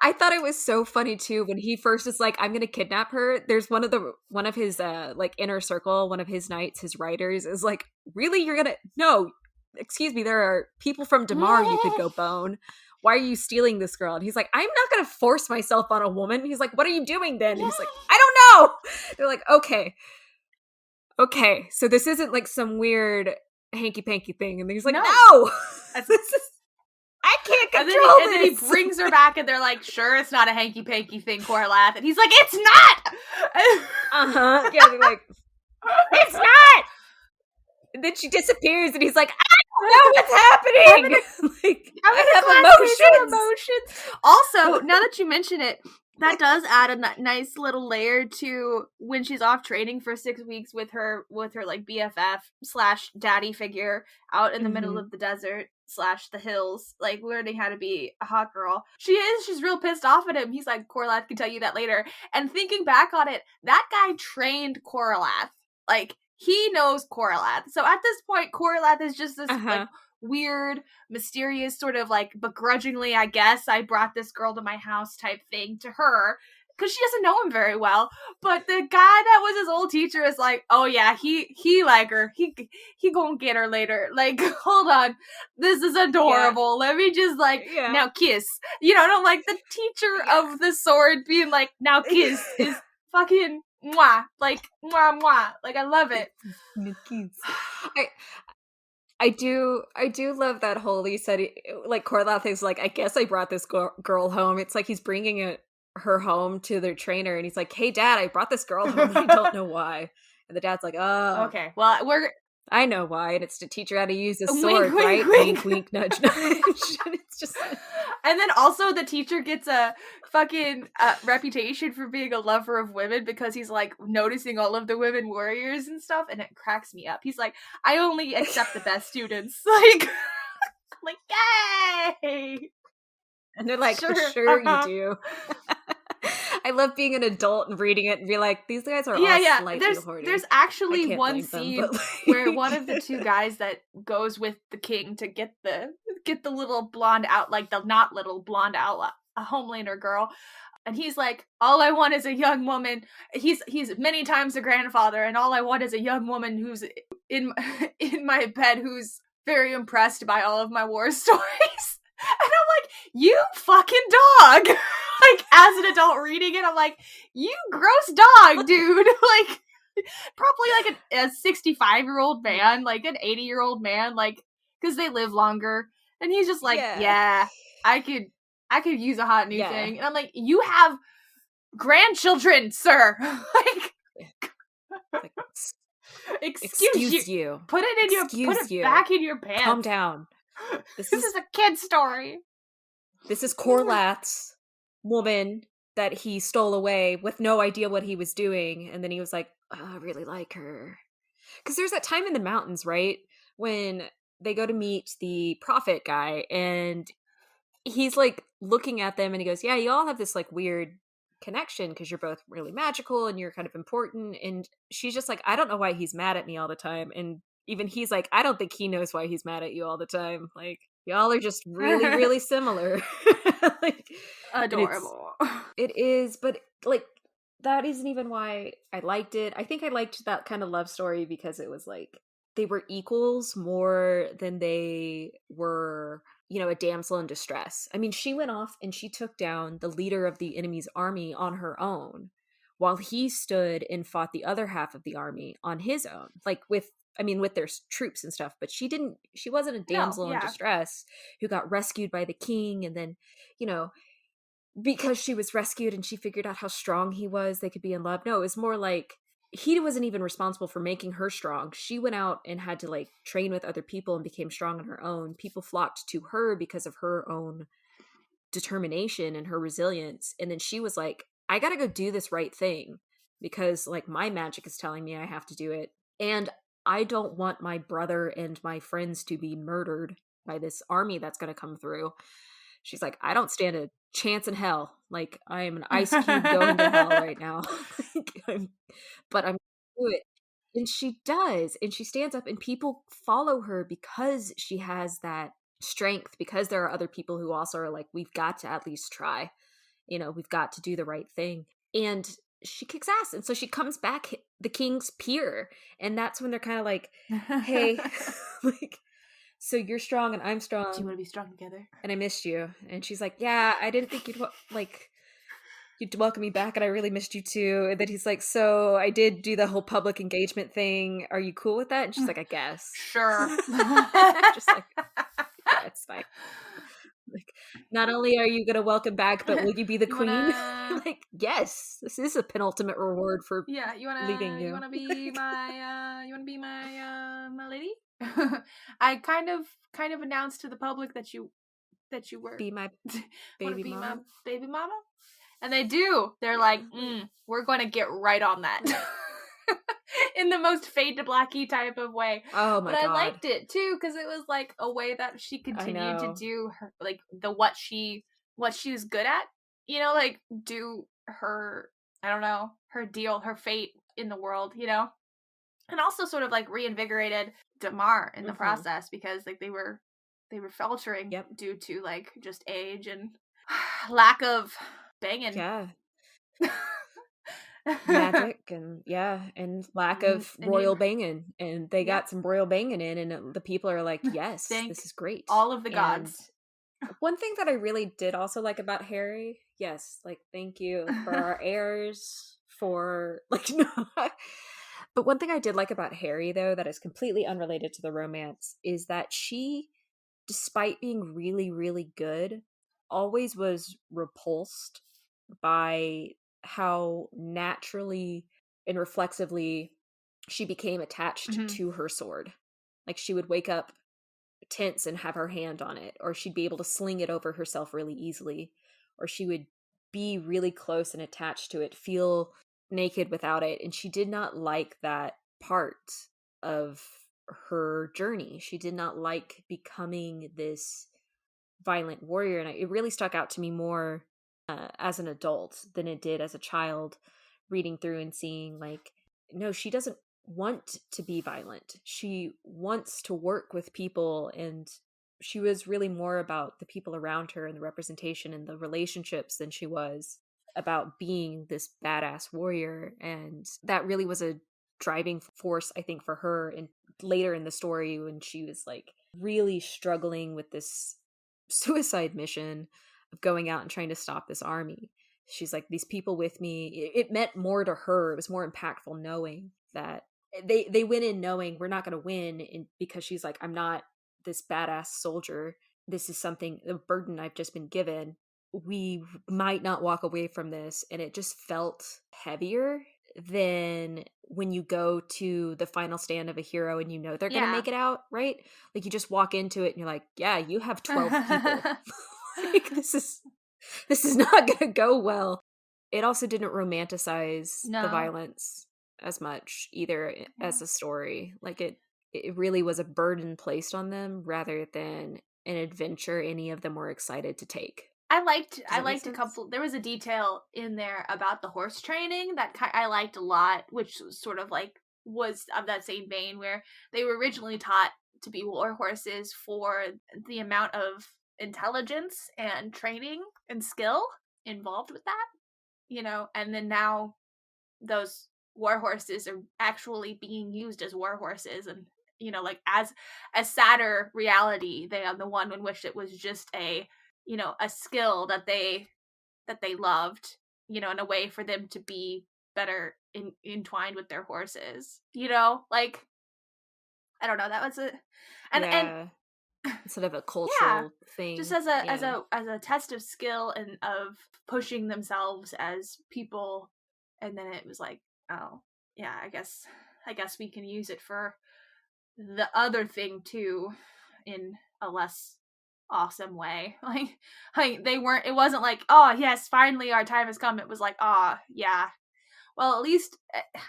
Speaker 2: I thought it was so funny too when he first is like, I'm gonna kidnap her. There's one of his like inner circle, one of his knights, his writers is like, really, you're gonna no, excuse me, there are people from Damar you could go bone. Why are you stealing this girl? And he's like, I'm not gonna force myself on a woman. He's like, what are you doing then? And he's like, I don't know. They're like, okay, so this isn't like some weird hanky panky thing. And he's like, no! This is I can't control this.
Speaker 3: And then he brings her back and they're like, sure, it's not a hanky panky thing, Corlath. And he's like, it's not!
Speaker 2: Yeah, they're like, it's not! And then she disappears and he's like, I don't know what's happening! Like, I have emotions.
Speaker 3: Also, now that you mention it, that does add a nice little layer to when she's off training for 6 weeks with her like BFF / daddy figure out in the middle of the desert / the hills, like learning how to be a hot girl. She's real pissed off at him. He's like, Corlath can tell you that later. And thinking back on it, that guy trained Corlath. Like, he knows Corlath. So at this point, Corlath is just this like weird, mysterious sort of like begrudgingly, I guess, I brought this girl to my house type thing to her because she doesn't know him very well. But the guy that was his old teacher is like, oh yeah, he like her. He gonna get her later. Like, hold on, this is adorable. Let me just like now kiss. You know, and I'm like the teacher of the sword being like, now kiss is fucking mwah, like mwah mwah. Like I love it.
Speaker 2: I do love that whole, he said, like, Corlath is like, I guess I brought this girl home. It's like he's bringing her home to their trainer, and he's like, hey, Dad, I brought this girl home. I don't know why. And the dad's like, oh.
Speaker 3: Okay, well,
Speaker 2: I know why, and it's to teach her how to use a sword, right? Wink, wink, nudge, nudge. And it's just...
Speaker 3: And then also the teacher gets a fucking reputation for being a lover of women because he's like noticing all of the women warriors and stuff, and it cracks me up. He's like, I only accept the best students. Like, yay!
Speaker 2: And they're like, sure you do. I love being an adult and reading it and be like, these guys are all slightly horny.
Speaker 3: There's actually one scene where one of the two guys that goes with the king to get the little blonde out, like the not little blonde outlaw, a Homelander girl, and he's like, all I want is a young woman. He's many times a grandfather, and all I want is a young woman who's in my bed who's very impressed by all of my war stories. And I'm like, you fucking dog. Like, as an adult reading it, I'm like, you gross dog, dude. Like, probably like a 65-year-old man, like an 80-year-old man, like, because they live longer. And he's just like, yeah I could use a hot new thing. And I'm like, you have grandchildren, sir. Like, excuse you. Put it back in your pants.
Speaker 2: Calm down.
Speaker 3: This is a kid's story.
Speaker 2: This is Corlath's woman that he stole away with no idea what he was doing. And then he was like, oh, I really like her. Because there's that time in the mountains, right? When they go to meet the prophet guy and he's like looking at them and he goes, yeah, you all have this like weird connection because you're both really magical and you're kind of important. And she's just like, I don't know why he's mad at me all the time. And even he's like, I don't think he knows why he's mad at you all the time. Like, y'all are just really, really similar. Like,
Speaker 3: adorable.
Speaker 2: It is, but like, that isn't even why I liked it. I think I liked that kind of love story because it was like, they were equals more than they were, a damsel in distress. I mean, she went off and she took down the leader of the enemy's army on her own, while he stood and fought the other half of the army on his own, like with their troops and stuff. But she wasn't a damsel in distress who got rescued by the king, and then, because she was rescued and she figured out how strong he was, they could be in love. No, it was more like he wasn't even responsible for making her strong. She went out and had to like train with other people and became strong on her own. People flocked to her because of her own determination and her resilience. And then she was like, I gotta go do this right thing because like my magic is telling me I have to do it. And I don't want my brother and my friends to be murdered by this army that's going to come through. She's like, I don't stand a chance in hell. Like, I am an ice cube going to hell right now. But I'm going to do it. And she does. And she stands up and people follow her because she has that strength, because there are other people who also are like, we've got to at least try. We've got to do the right thing. And she kicks ass. And so she comes back the king's peer. And that's when they're kind of like, hey, like, so you're strong and I'm strong.
Speaker 3: Do you want to be strong together?
Speaker 2: And I missed you. And she's like, yeah, I didn't think you'd welcome me back, and I really missed you too. And then he's like, so I did do the whole public engagement thing. Are you cool with that? And she's like, I guess.
Speaker 3: Sure.
Speaker 2: Just like, yeah, it's fine. Like, not only are you gonna welcome back, but will you be the queen? Like, yes, this is a penultimate reward for leaving you.
Speaker 3: You wanna be my lady? I kind of announced to the public that you were
Speaker 2: be my baby mama.
Speaker 3: My baby mama, and they do. They're like, we're going to get right on that. In the most Fade to Black-y type of way.
Speaker 2: Oh my god!
Speaker 3: But I liked it too because it was like a way that she continued to do her what she was good at. Like do her her deal, her fate in the world. And also sort of like reinvigorated Damar in the process because like they were faltering due to like just age and lack of banging.
Speaker 2: Yeah. Magic and lack of royal banging, and they got some royal banging in, and the people are like, yes, this is great.
Speaker 3: All of the gods.
Speaker 2: One thing that I really did also like about Harry, yes, like thank you for our heirs for like no. But one thing I did like about Harry though that is completely unrelated to the romance is that she, despite being really, really good, always was repulsed by how naturally and reflexively she became attached to her sword. Like she would wake up tense and have her hand on it, or she'd be able to sling it over herself really easily, or she would be really close and attached to it, feel naked without it. And she did not like that part of her journey. She did not like becoming this violent warrior, and it really stuck out to me more as an adult than it did as a child, reading through and seeing like, no, she doesn't want to be violent. She wants to work with people, and she was really more about the people around her and the representation and the relationships than she was about being this badass warrior. And that really was a driving force, I think, for her. And later in the story, when she was like really struggling with this suicide mission of going out and trying to stop this army, she's like, these people with me, it meant more to her. It was more impactful knowing that they went in knowing we're not going to win, because she's like, I'm not this badass soldier. This is something, a burden I've just been given. We might not walk away from this. And it just felt heavier than when you go to the final stand of a hero and you know they're going to make it out, right? Like you just walk into it and you're like, yeah, you have 12 people. Like this is not going to go well. It also didn't romanticize the violence as much either as a story. Like it really was a burden placed on them rather than an adventure any of them were excited to take.
Speaker 3: I liked a couple. There was a detail in there about the horse training that I liked a lot, which sort of like was of that same vein where they were originally taught to be war horses for the amount of intelligence and training and skill involved with that, and then now those war horses are actually being used as war horses, and like as a sadder reality than the one in which it was just a skill that they loved, in a way for them to be better entwined with their horses, like, I don't know, that was it. And
Speaker 2: instead of a cultural thing,
Speaker 3: just as a test of skill and of pushing themselves as people. And then it was like, oh yeah, I guess we can use it for the other thing too, in a less awesome way. Like they weren't, it wasn't like, oh yes, finally our time has come. It was like, oh yeah, well, at least,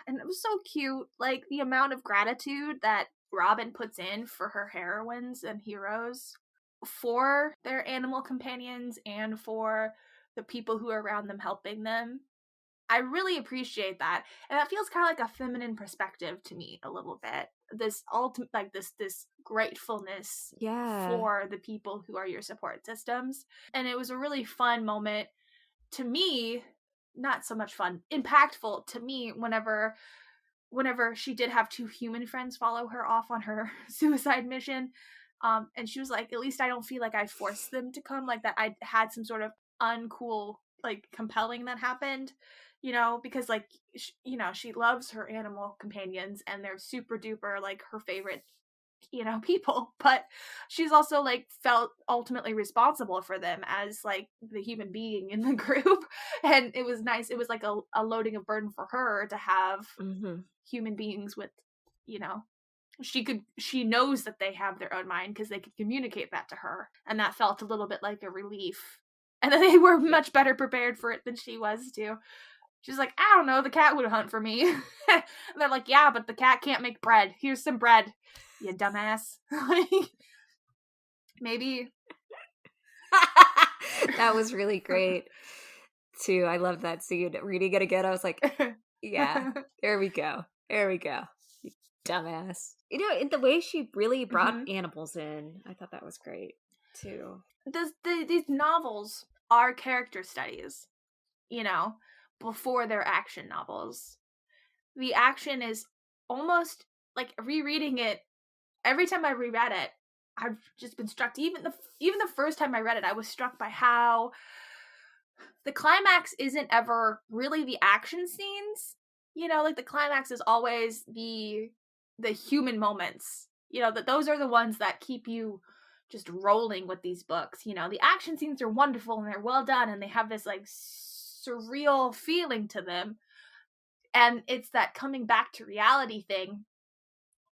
Speaker 3: and it was so cute, like the amount of gratitude that Robin puts in for her heroines and heroes, for their animal companions and for the people who are around them helping them. I really appreciate that. And that feels kind of like a feminine perspective to me a little bit. This ultimate, like this gratefulness for the people who are your support systems. And it was a really fun moment to me, not so much fun, impactful to me whenever she did have two human friends follow her off on her suicide mission. And she was like, at least I don't feel like I forced them to come, like that I had some sort of uncool, like, compelling that happened, because like, she loves her animal companions and they're super duper, like, her favorite, people, but she's also, like, felt ultimately responsible for them as, like, the human being in the group. And it was nice. It was like a loading of burden for her to have human beings with, she knows that they have their own mind because they could communicate that to her. And that felt a little bit like a relief. And then they were much better prepared for it than she was too. She's like, I don't know, the cat would hunt for me. And they're like, yeah, but the cat can't make bread. Here's some bread, you dumbass. Like, maybe.
Speaker 2: That was really great too. I love that scene. Reading it again, I was like, yeah, there we go. You dumbass. In the way she really brought animals in, I thought that was great too.
Speaker 3: These novels are character studies, before they're action novels. The action is almost like, rereading it, every time I reread it, I've just been struck. Even the first time I read it, I was struck by how the climax isn't ever really the action scenes. Like, the climax is always the human moments. That those are the ones that keep you just rolling with these books. The action scenes are wonderful and they're well done and they have this, like, surreal feeling to them. And it's that coming back to reality thing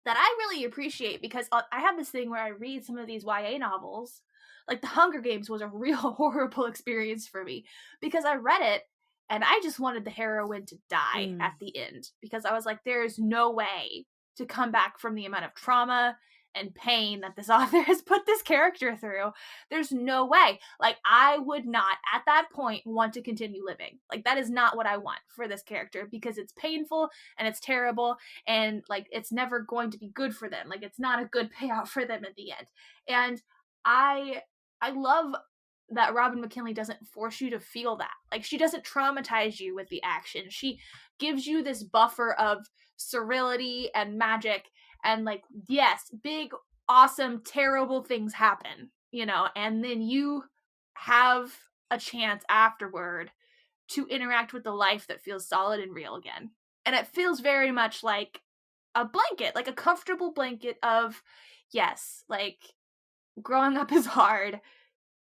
Speaker 3: that I really appreciate, because I have this thing where I read some of these YA novels. Like, The Hunger Games was a real horrible experience for me, because I read it and I just wanted the heroine to die at the end, because I was like, there is no way to come back from the amount of trauma and pain that this author has put this character through. There's no way. Like, I would not at that point want to continue living. Like, that is not what I want for this character, because it's painful and it's terrible and, like, it's never going to be good for them. Like, it's not a good payout for them at the end. And I love that Robin McKinley doesn't force you to feel that. Like, she doesn't traumatize you with the action. She gives you this buffer of surreality and magic. And, like, yes, big, awesome, terrible things happen, and then you have a chance afterward to interact with the life that feels solid and real again. And it feels very much like a blanket, like a comfortable blanket of, yes, like, growing up is hard,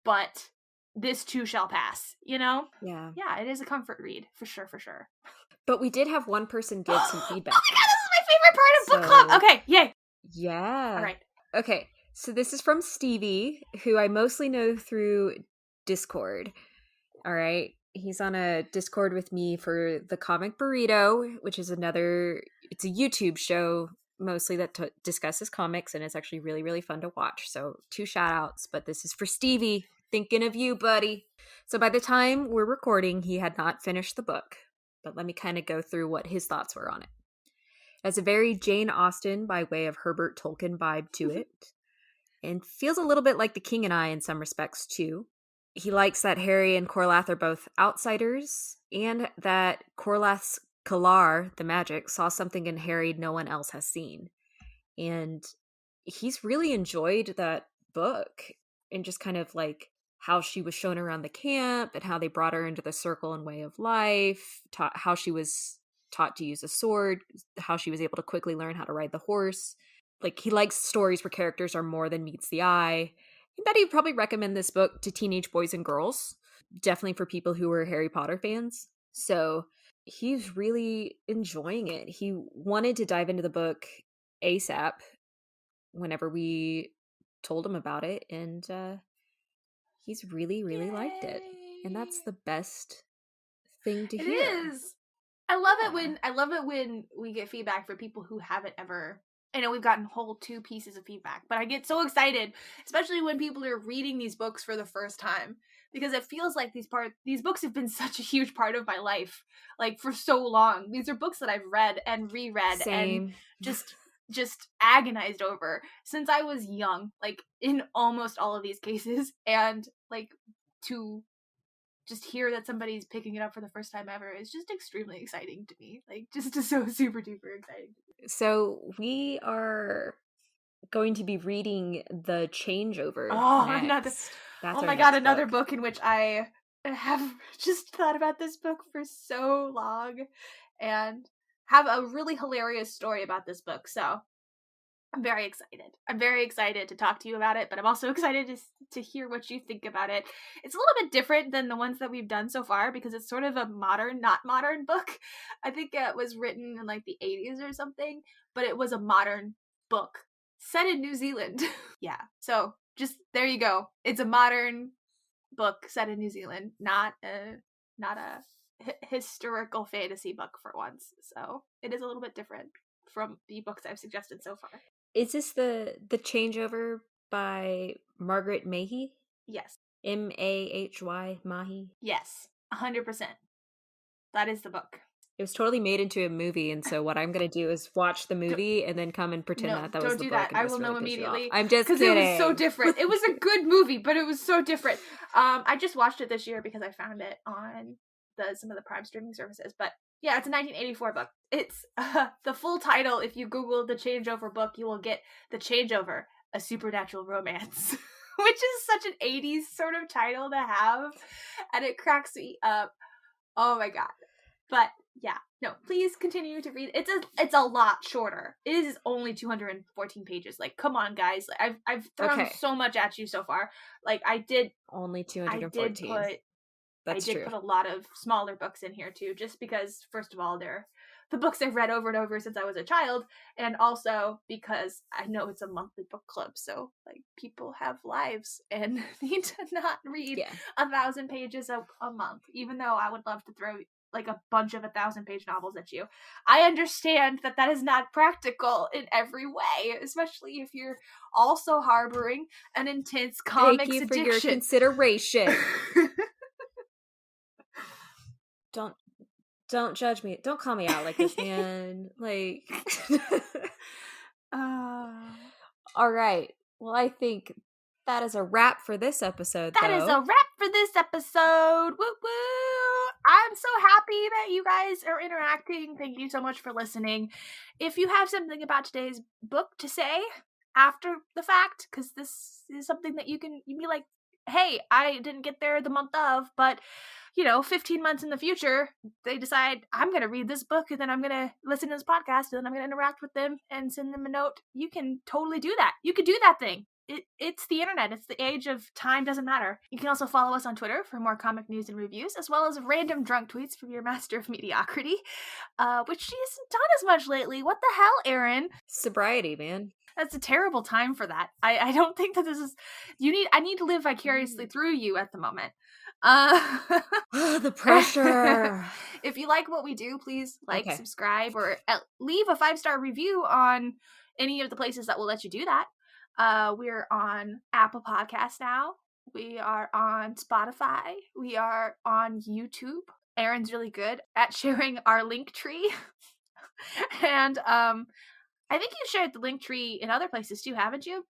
Speaker 3: but this too shall pass,
Speaker 2: Yeah.
Speaker 3: Yeah, it is a comfort read, for sure.
Speaker 2: But we did have one person give some feedback.
Speaker 3: Oh my god, this is my favorite part of book club! Okay, yay!
Speaker 2: Yeah.
Speaker 3: All right.
Speaker 2: Okay, so this is from Stevie, who I mostly know through Discord. All right. He's on a Discord with me for The Comic Burrito, which is it's a YouTube show mostly that discusses comics, and it's actually really, really fun to watch. So 2 shout outs, but this is for Stevie. Thinking of you, buddy. So by the time we're recording, he had not finished the book, but let me kind of go through what his thoughts were on it. It has a very Jane Austen by way of Herbert Tolkien vibe to it, and feels a little bit like The King and I in some respects too. He likes that Harry and Corlath are both outsiders, and that Corlath's Kalar, the magic, saw something in Harry no one else has seen. And he's really enjoyed that book, and just kind of like how she was shown around the camp and how they brought her into the circle and way of life, how she was taught to use a sword, how she was able to quickly learn how to ride the horse. Like, he likes stories where characters are more than meets the eye. I bet he'd probably recommend this book to teenage boys and girls, definitely for people who are Harry Potter fans. So he's really enjoying it. He wanted to dive into the book ASAP whenever we told him about it, and he's really liked it, and that's the best thing to hear.
Speaker 3: It is. I love it when we get feedback for people who haven't ever. I know we've gotten whole 2 pieces of feedback, but I get so excited, especially when people are reading these books for the first time, because it feels like these books have been such a huge part of my life, like, for so long. These are books that I've read and reread.
Speaker 2: Same.
Speaker 3: And just agonized over since I was young, like, in almost all of these cases. And, like, to just hear that somebody's picking it up for the first time ever is just extremely exciting to me. Like, just so super duper exciting.
Speaker 2: So we are going to be reading The Changeover next.
Speaker 3: Another book in which I have just thought about this book for so long and have a really hilarious story about this book. So I'm very excited. I'm very excited to talk to you about it, but I'm also excited to hear what you think about it. It's a little bit different than the ones that we've done so far because it's sort of a modern, not modern book. I think it was written in, like, the 80s or something, but it was a modern book set in New Zealand. Yeah. So just, there you go. It's a modern book set in New Zealand, not a historical fantasy book for once. So it is a little bit different from the books I've suggested so far.
Speaker 2: Is this the Changeover by Margaret Mahy?
Speaker 3: Yes.
Speaker 2: Mahy Mahy?
Speaker 3: Yes. 100%. That is the book.
Speaker 2: It was totally made into a movie, and so what I'm going to do is watch the movie and then come and pretend that was the book.
Speaker 3: Don't do that.
Speaker 2: And
Speaker 3: I will know immediately.
Speaker 2: I'm just kidding.
Speaker 3: Because it was so different. It was a good movie, but it was so different. I just watched it this year because I found it on some of the Prime streaming services. But yeah, it's a 1984 book. It's the full title. If you Google The Changeover book, you will get The Changeover, a supernatural romance, which is such an 80s sort of title to have, and it cracks me up. Oh my god. But yeah, no, please continue to read. It's a lot shorter. It is only 214 pages. Like, come on, guys. I've thrown so much at you so far. Like, I did
Speaker 2: only 214.
Speaker 3: I did put a lot of smaller books in here too, just because, first of all, they're the books I've read over and over since I was a child, and also because I know it's a monthly book club, so, like, people have lives and need to not read 1,000 pages a month, even though I would love to throw, like, a bunch of 1,000-page novels at you. I understand that is not practical in every way, especially if you're also harboring an intense comics addiction.
Speaker 2: Thank you for your consideration. Don't judge me. Don't call me out like this, man. Like, all right. Well, I think that is a wrap for this episode.
Speaker 3: That is a wrap for this episode. Woo woo! I'm so happy that you guys are interacting. Thank you so much for listening. If you have something about today's book to say after the fact, because this is something that you be like, hey, I didn't get there the month of, but 15 months in the future, they decide, I'm going to read this book, and then I'm going to listen to this podcast, and then I'm going to interact with them and send them a note. You can totally do that. You could do that thing. It's the internet. It's the age of time doesn't matter. You can also follow us on Twitter for more comic news and reviews, as well as random drunk tweets from your master of mediocrity, which she hasn't done as much lately. What the hell, Erin?
Speaker 2: Sobriety, man.
Speaker 3: That's a terrible time for that. I don't think that this is... I need to live vicariously through you at the moment.
Speaker 2: The pressure.
Speaker 3: If you like what we do, please subscribe, or leave a 5-star review on any of the places that will let you do that. We're on Apple Podcasts now. We are on Spotify. We are on YouTube. Erin's really good at sharing our link tree. And I think you shared the link tree in other places too, haven't you?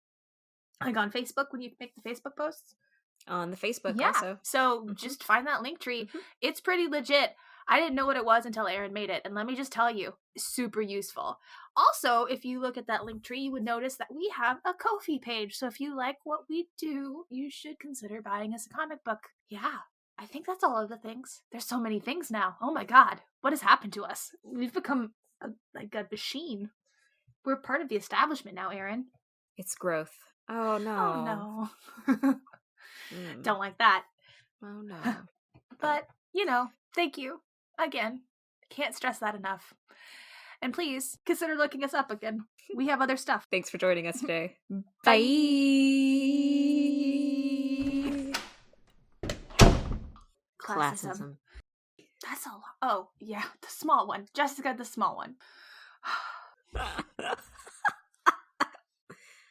Speaker 3: Like on Facebook when you make the Facebook posts?
Speaker 2: On the Facebook also.
Speaker 3: So just find that link tree. Mm-hmm. It's pretty legit. I didn't know what it was until Erin made it, and let me just tell you, super useful. Also, if you look at that link tree, you would notice that we have a Ko-fi page, so if you like what we do, you should consider buying us a comic book. Yeah, I think that's all of the things. There's so many things now. Oh my god, what has happened to us? We've become like a machine. We're part of the establishment now, Erin.
Speaker 2: It's growth. Oh no.
Speaker 3: Oh no. Don't like that.
Speaker 2: Oh no.
Speaker 3: But, thank you. Again, can't stress that enough. And please consider looking us up again. We have other stuff.
Speaker 2: Thanks for joining us today.
Speaker 3: Bye. Classism. That's a lot. Oh, yeah, the small one. Jessica, the small one.